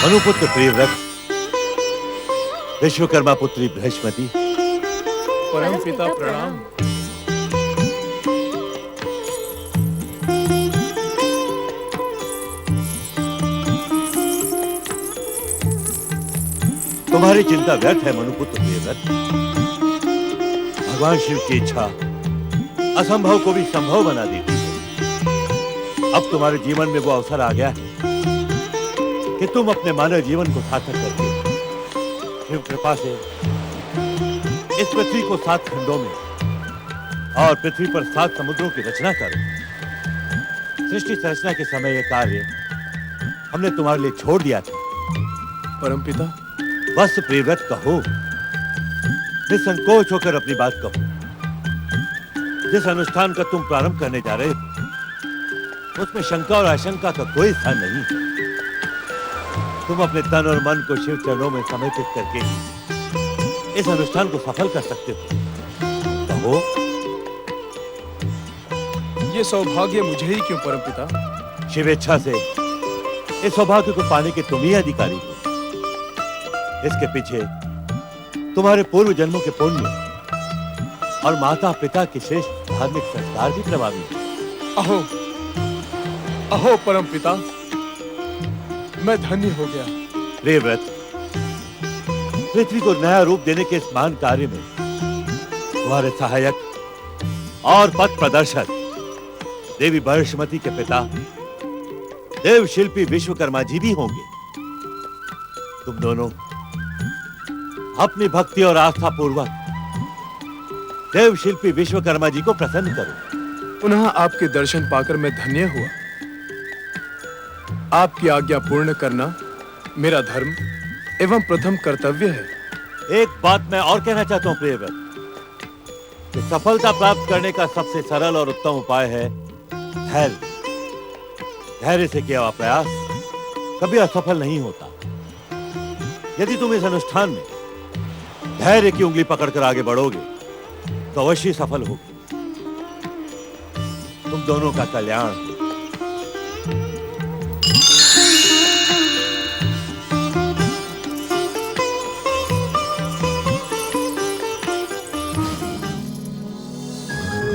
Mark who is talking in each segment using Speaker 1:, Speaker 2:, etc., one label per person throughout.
Speaker 1: मनुपुत्र प्रियव्रत, विश्वकर्मा पुत्री बृहस्पति,
Speaker 2: परम पिता प्रणाम।
Speaker 1: तुम्हारी चिंता व्यर्थ है मनुपुत्र प्रियव्रत। भगवान शिव की इच्छा असंभव को भी संभव बना देती है। अब तुम्हारे जीवन में वो अवसर आ गया है कि तुम अपने मानव जीवन को सार्थक करके शिव कृपा से इस पृथ्वी को 7 खंडों में और पृथ्वी पर 7 समुद्रों की रचना करो। सृष्टि संरचना के समय यह कार्य हमने तुम्हारे लिए छोड़ दिया था।
Speaker 2: परमपिता,
Speaker 1: बस प्रियव्रत कहो, निसंकोच होकर अपनी बात कहो। जिस अनुष्ठान का तुम प्रारंभ करने जा रहे हो उसमें शंका और आशंका का कोई स्थान नहीं। तुम अपने तन और मन को शिव चरणों में समर्पित करके इस अनुष्ठान को सफल कर सकते हो। कहो।
Speaker 2: ये सौभाग्य मुझे ही क्यों परमपिता?
Speaker 1: शिव इच्छा से इस सौभाग्य को पाने के तुम ही अधिकारी हो। इसके पीछे तुम्हारे पूर्व जन्मों के पुण्य और माता पिता के श्रेष्ठ धार्मिक संस्कार भी प्रभावी हैं।
Speaker 2: अहो अहो परमपिता, मैं धन्य हो गया।
Speaker 1: प्रियव्रत, पृथ्वी को नया रूप देने के इस महान कार्य में तुम्हारे सहायक और पथ प्रदर्शक देवी बृहस्पति के पिता देव शिल्पी विश्वकर्मा जी भी होंगे। तुम दोनों अपनी भक्ति और आस्था पूर्वक देव शिल्पी विश्वकर्मा जी को प्रसन्न करो।
Speaker 2: पुनः आपके दर्शन पाकर मैं धन्य हुआ। आपकी आज्ञा पूर्ण करना मेरा धर्म एवं प्रथम कर्तव्य है।
Speaker 1: एक बात मैं और कहना चाहता हूं प्रियव्रत, कि सफलता प्राप्त करने का सबसे सरल और उत्तम उपाय है धैर्य। धैर्य से किया हुआ प्रयास कभी असफल नहीं होता। यदि तुम इस अनुष्ठान में धैर्य की उंगली पकड़कर आगे बढ़ोगे तो अवश्य सफल होगे। तुम दोनों का कल्याण हो।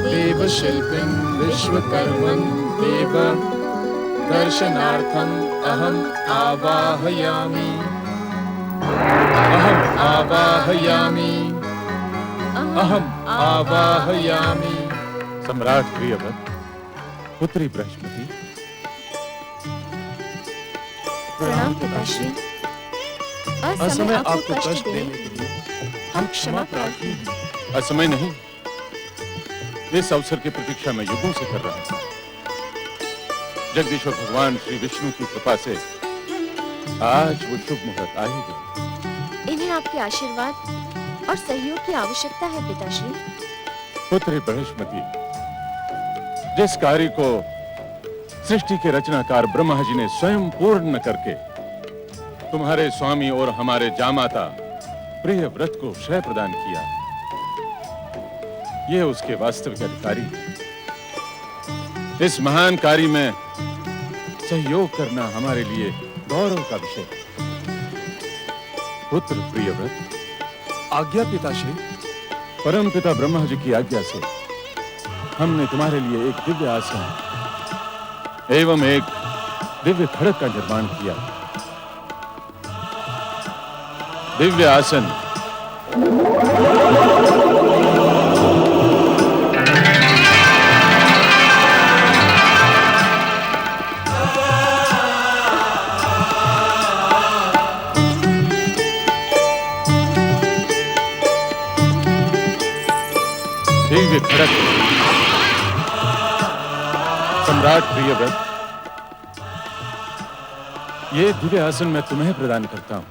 Speaker 2: देव शिल्पिं विश्वकर्मं देव दर्शनार्थम अहम आवाहयामि। अहम आवाहयामि। अहम आवाहयामि।
Speaker 3: सम्राट प्रियव्रत, पुत्री बृहस्पति,
Speaker 4: प्रणाम पिताश्री।
Speaker 2: असमय आपको कष्ट देने के लिए हम क्षमा प्रार्थी हैं।
Speaker 3: असमय नहीं, इस अवसर की प्रतीक्षा मैं युगों से कर रहा था। जगदीश्वर भगवान श्री विष्णु की कृपा से आज वो शुभ मुहूर्त आ ही गया।
Speaker 4: इन्हें आपके आशीर्वाद और सहयोग की आवश्यकता है पिताश्री।
Speaker 3: पुत्री बृहस्पति, जिस कार्य को सृष्टि के रचनाकार ब्रह्मा जी ने स्वयं पूर्ण करके तुम्हारे स्वामी और हमारे जामाता प्रियव्रत को श्रेय प्रदान किया, ये उसके वास्तविक अधिकारी हैं। इस महान कार्य में सहयोग करना हमारे लिए गौरव का विषय है। पुत्र प्रियव्रत,
Speaker 2: आज्ञा पिताश्री।
Speaker 3: परम पिता ब्रह्मा जी की आज्ञा से हमने तुम्हारे लिए एक दिव्य आसन एवं एक दिव्य खड़ग का निर्माण किया। दिव्य आसन दिव्य खड़ग। सम्राट प्रियव्रत, ये दिव्य आसन मैं तुम्हें प्रदान करता हूं।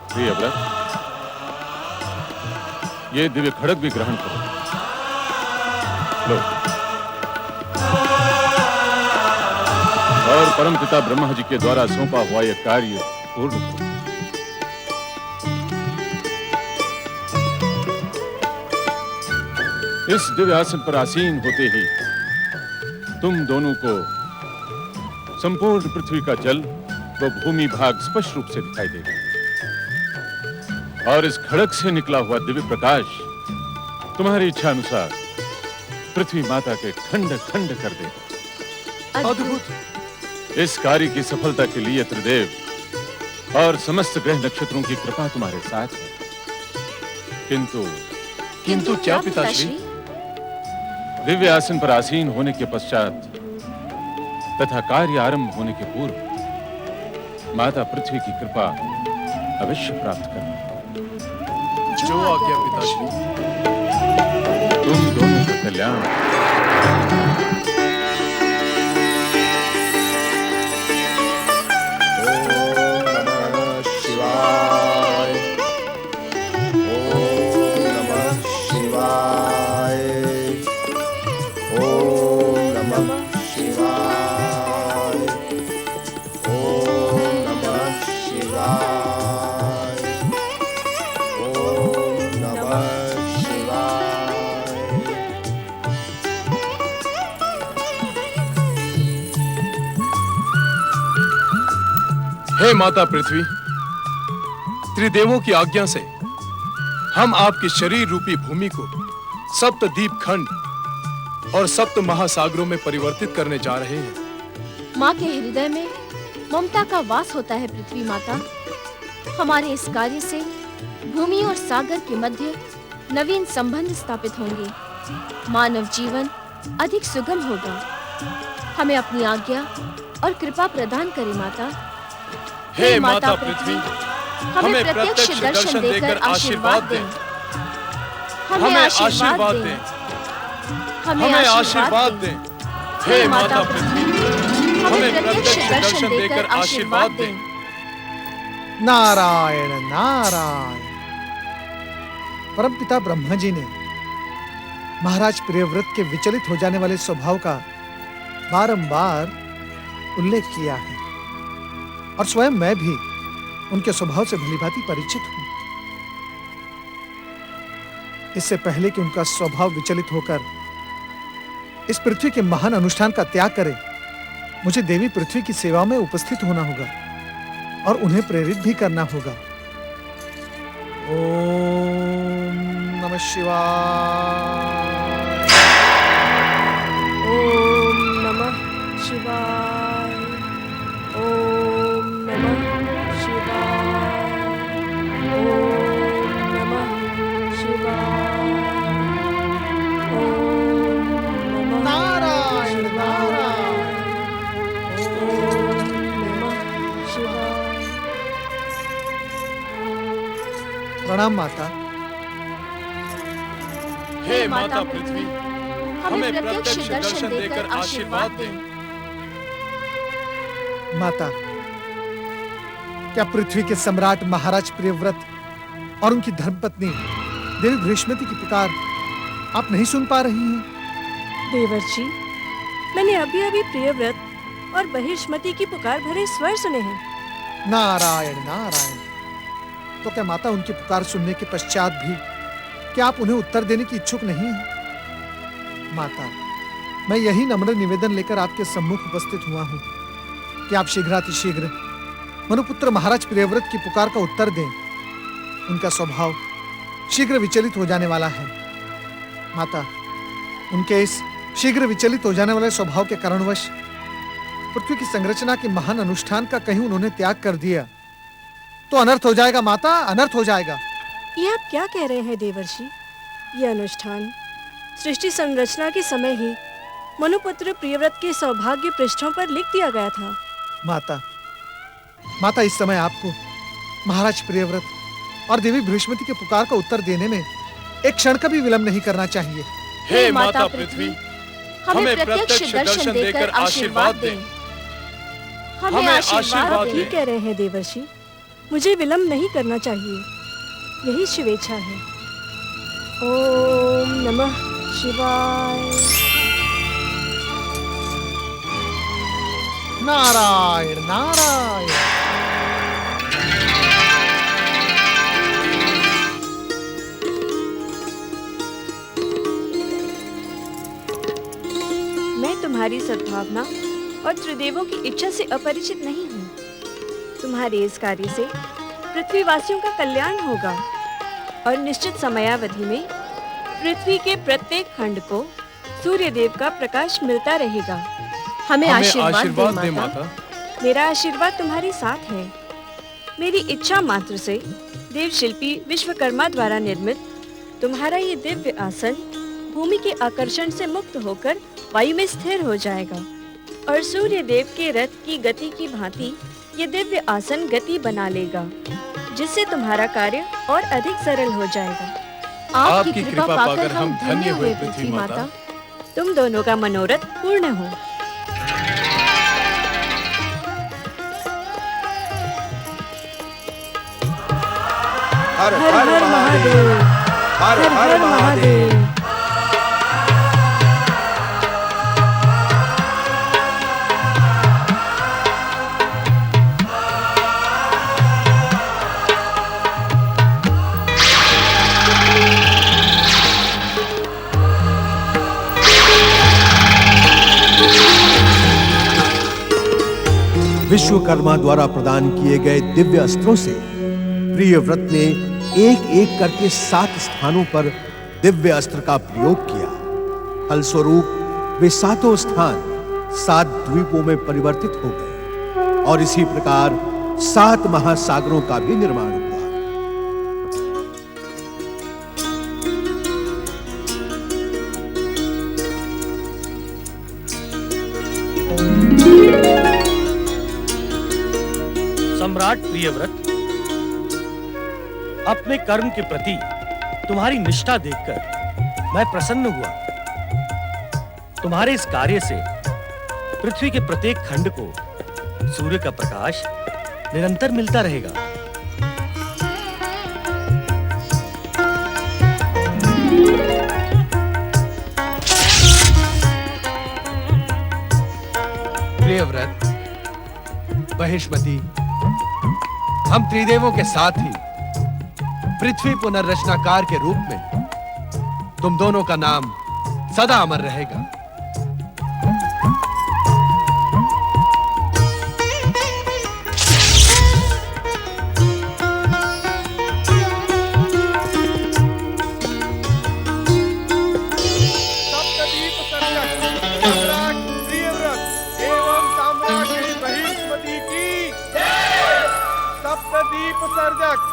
Speaker 3: प्रियव्रत, ये दिव्य खड़ग भी ग्रहण करो। लो। और परमपिता ब्रह्मा जी के द्वारा सौंपा हुआ यह कार्य पूर्ण करो। इस दिव्य आसन पर आसीन होते ही तुम दोनों को संपूर्ण पृथ्वी का जल व भूमि भाग स्पष्ट रूप से दिखाई देगा और इस खड़क से निकला हुआ दिव्य प्रकाश तुम्हारी इच्छा अनुसार पृथ्वी माता के खंड खंड कर देगा।
Speaker 4: अद्भुत।
Speaker 3: इस कार्य की सफलता के लिए त्रिदेव और समस्त ग्रह नक्षत्रों की कृपा तुम्हारे साथ है।
Speaker 2: किंतु क्या पिताश्री?
Speaker 3: दिव्य आसन पर आसीन होने के पश्चात तथा कार्य आरंभ होने के पूर्व माता पृथ्वी की कृपा अवश्य प्राप्त करना।
Speaker 2: जो आज्ञा पिताश्री।
Speaker 3: तुम दोनों का कल्याण।
Speaker 2: हे माता पृथ्वी, त्रिदेवों की आज्ञा से हम आपकी शरीर रूपी भूमि को सप्त दीप खंड और सप्त महासागरों में परिवर्तित करने जा रहे हैं।
Speaker 4: माँ के हृदय में ममता का वास होता है पृथ्वी माता। हमारे इस कार्य से भूमि और सागर के मध्य नवीन संबंध स्थापित होंगे। मानव जीवन अधिक सुगम होगा। हमें अपनी आज्ञा और कृपा प्रदान करे माता।
Speaker 2: हे माता पृथ्वी,
Speaker 4: हमें प्रत्यक्ष दर्शन देकर आशीर्वाद दें। हमें आशीर्वाद दें।
Speaker 2: हमें आशीर्वाद दें। हे माता पृथ्वी, हमें प्रत्यक्ष दर्शन देकर आशीर्वाद दें।
Speaker 5: नारायण नारायण। परमपिता ब्रह्मा जी ने महाराज प्रियव्रत के विचलित हो जाने वाले स्वभाव का बारंबार उल्लेख किया है और स्वयं मैं भी उनके स्वभाव से भलीभांति परिचित हूं। इससे पहले कि उनका स्वभाव विचलित होकर इस पृथ्वी के महान अनुष्ठान का त्याग करे, मुझे देवी पृथ्वी की सेवा में उपस्थित होना होगा और उन्हें प्रेरित भी करना होगा। ओम नमः शिवाय।
Speaker 6: ओम नमः शिवाय। ओम नमः शिवाय। ओम नमः शिवाय। ओम नमः
Speaker 5: नारायण नारायण।
Speaker 6: ओम नमः शिवाय।
Speaker 5: प्रणाम माता।
Speaker 2: हे माता पृथ्वी, हमें प्रत्यक्ष दर्शन देकर आशीर्वाद दें।
Speaker 5: माता, क्या पृथ्वी के सम्राट महाराज प्रियव्रत और उनकी धर्मपत्नी देवी बृहस्पति की पुकार आप नहीं सुन पा रही हैं?
Speaker 6: देवर जी, मैंने अभी अभी प्रियव्रत और बहिष्मति की पुकार भरे स्वर सुने हैं।
Speaker 5: नारायण नारायण। तो क्या माता उनकी पुकार सुनने के पश्चात भी क्या आप उन्हें उत्तर देने की इच्छुक नहीं हैं? माता, मैं यही नम्र निवेदन लेकर आपके सम्मुख उपस्थित हुआ हूं कि आप शीघ्रातिशीघ्र मनुपुत्र महाराज प्रियव्रत की पुकार का उत्तर दें। उनका स्वभाव शीघ्र विचलित हो जाने वाला है। माता, उनके इस शीघ्र विचलित हो जाने वाले स्वभाव के कारणवश पृथ्वी की संरचना के महान अनुष्ठान का कहीं उन्होंने त्याग कर दिया तो अनर्थ हो जाएगा माता, अनर्थ हो जाएगा।
Speaker 6: ये आप क्या कह रहे हैं देवर्षि? ये अनुष्ठान सृष्टि संरचना के समय ही मनुपुत्र प्रियव्रत के सौभाग्य पृष्ठों पर लिख दिया गया था।
Speaker 5: माता, इस समय आपको महाराज प्रियव्रत और देवी बृहस्पति के पुकार का उत्तर देने में एक क्षण का भी विलंब नहीं करना चाहिए।
Speaker 2: हे माता पृथ्वी, हमें प्रत्यक्ष दर्शन देकर आशीर्वाद दें। हमें आशीर्वाद
Speaker 6: आप
Speaker 2: दें।
Speaker 6: ठीक कह रहे हैं देवर्षि, मुझे विलंब नहीं करना चाहिए, यही शिवेच्छा है। ओम नमः शिवाय।
Speaker 5: नारायण नारायण।
Speaker 6: मैं तुम्हारी सद्भावना और त्रिदेवों की इच्छा से अपरिचित नहीं हूँ। तुम्हारे इस कार्य से पृथ्वीवासियों का कल्याण होगा और निश्चित समयावधि में पृथ्वी के प्रत्येक खंड को सूर्य देव का प्रकाश मिलता रहेगा।
Speaker 4: हमें
Speaker 2: हमें
Speaker 4: आशीर्वाद
Speaker 2: दे
Speaker 4: दे माता।
Speaker 2: माता।
Speaker 6: मेरा आशीर्वाद तुम्हारे साथ है। मेरी इच्छा मात्र से देव शिल्पी विश्वकर्मा द्वारा निर्मित तुम्हारा ये दिव्य आसन भूमि के आकर्षण से मुक्त होकर वायु में स्थिर हो जाएगा और सूर्य देव के रथ की गति की भांति ये दिव्य आसन गति बना लेगा, जिससे तुम्हारा कार्य और अधिक सरल हो जाएगा।
Speaker 2: आपकी कृपा पाकर हम धन्य हुए पृथ्वी माता।
Speaker 6: तुम दोनों का मनोरथ पूर्ण हो।
Speaker 7: हर
Speaker 6: हर हर महादेव,
Speaker 7: हर हर महादेव।
Speaker 8: विश्वकर्मा द्वारा प्रदान किए गए दिव्य अस्त्रों से प्रियव्रत ने एक एक करके 7 स्थानों पर दिव्य अस्त्र का प्रयोग किया। फलस्वरूप वे 7 स्थान 7 द्वीपों में परिवर्तित हो गए और इसी प्रकार 7 महासागरों का भी निर्माण हुआ।
Speaker 9: सम्राट प्रियव्रत, अपने कर्म के प्रति तुम्हारी निष्ठा देखकर मैं प्रसन्न हुआ। तुम्हारे इस कार्य से पृथ्वी के प्रत्येक खंड को सूर्य का प्रकाश निरंतर मिलता रहेगा।
Speaker 7: प्रियव्रत, महिष्मति, हम त्रिदेवों के साथ ही पृथ्वी पुनर्रचनाकार के रूप में तुम दोनों का नाम सदा अमर रहेगा।
Speaker 10: सप्तदीप सर्जक सम्राट प्रियव्रत एवं साम्राज्ञी महिष्मति की जय। सप्तदीप सर्जक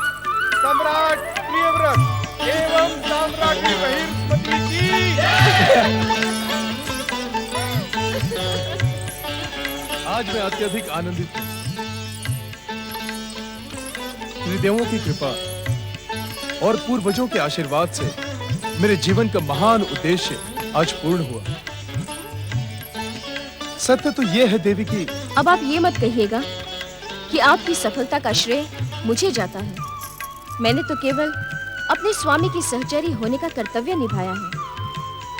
Speaker 10: सम्राट प्रियव्रत एवं साम्राज्ञी महिष्मति की जय।
Speaker 2: आज मैं अत्यधिक आनंदित हूँ। त्रिदेवों की कृपा और पूर्वजों के आशीर्वाद से मेरे जीवन का महान उद्देश्य आज पूर्ण हुआ। सत्य तो यह है देवी की
Speaker 4: अब आप ये मत कहिएगा कि आपकी सफलता का श्रेय मुझे जाता है। मैंने तो केवल अपने स्वामी की सहचरी होने का कर्तव्य निभाया है,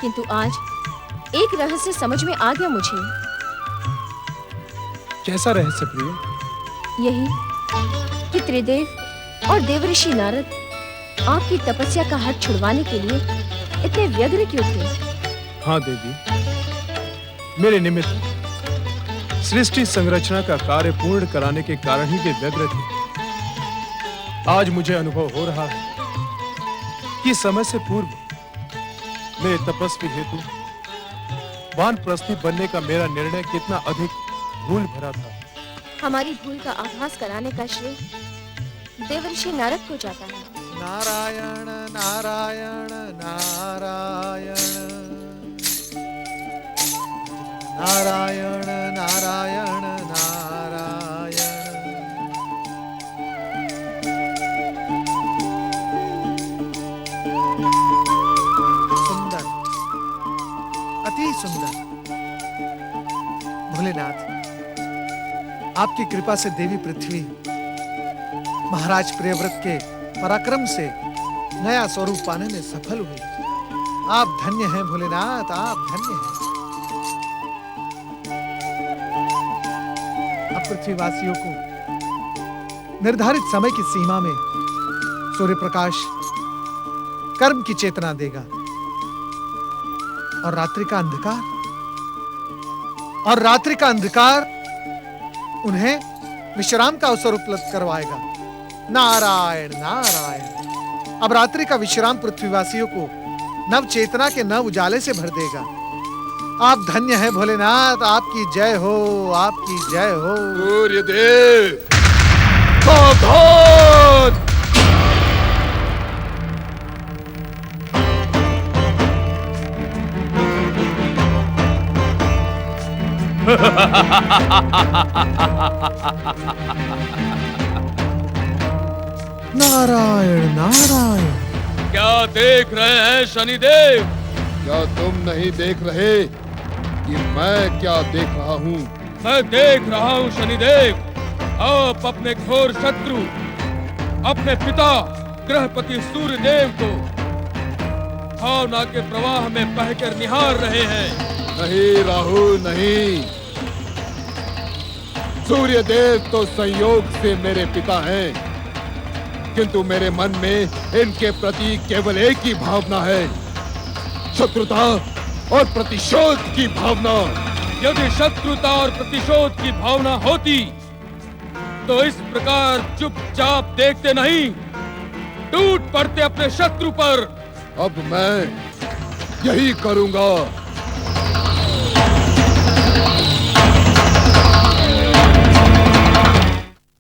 Speaker 4: किंतु आज एक रहस्य समझ में आ गया मुझे।
Speaker 2: कैसा रहस्य प्रिय?
Speaker 4: यही कि त्रिदेव और देवऋषि नारद आपकी तपस्या का हट छुड़वाने के लिए इतने व्यग्र क्यों थे?
Speaker 2: हाँ देवी, मेरे निमित्त सृष्टि संरचना का कार्य पूर्ण कराने के कारण ही वे व्यग्र थे। आज मुझे अनुभव हो रहा है कि समय से पूर्व मेरे तपस्वी हेतु वानप्रस्थी बनने का मेरा निर्णय कितना अधिक भूल भरा था।
Speaker 4: हमारी भूल का आभास कराने का श्रेय देवऋषि नारद को जाता है।
Speaker 5: नारायण नारायण नारायण नारायण नारायण नारायण। सुंदर, अति सुंदर। भोलेनाथ, आपकी कृपा से देवी पृथ्वी महाराज प्रियव्रत के पराक्रम से नया स्वरूप पाने में सफल हुई। आप धन्य हैं भोलेनाथ, आप धन्य हैं। अब पृथ्वीवासियों को निर्धारित समय की सीमा में सूर्य प्रकाश कर्म की चेतना देगा और रात्रि का अंधकार और रात्रि का अंधकार उन्हें विश्राम का अवसर उपलब्ध करवाएगा। नारायण नारायण। अब रात्रि का विश्राम पृथ्वीवासियों को नव चेतना के नव उजाले से भर देगा। आप धन्य हैं भोलेनाथ, आपकी जय हो, आपकी जय हो।
Speaker 2: सूर्यदेव सावधान।
Speaker 5: नारायण नारायण।
Speaker 2: क्या देख रहे हैं शनिदेव?
Speaker 10: क्या तुम नहीं देख रहे कि मैं क्या देख रहा हूँ?
Speaker 2: मैं देख रहा हूँ शनिदेव, आप अपने घोर शत्रु अपने पिता ग्रहपति सूर्यदेव को भावना के प्रवाह में बहकर निहार रहे हैं।
Speaker 10: नहीं राहु नहीं, सूर्यदेव तो संयोग से मेरे पिता हैं, किंतु मेरे मन में इनके प्रति केवल एक ही भावना है, शत्रुता और प्रतिशोध की भावना।
Speaker 2: यदि शत्रुता और प्रतिशोध की भावना होती तो इस प्रकार चुपचाप देखते नहीं, टूट पड़ते अपने शत्रु पर।
Speaker 10: अब मैं यही करूंगा।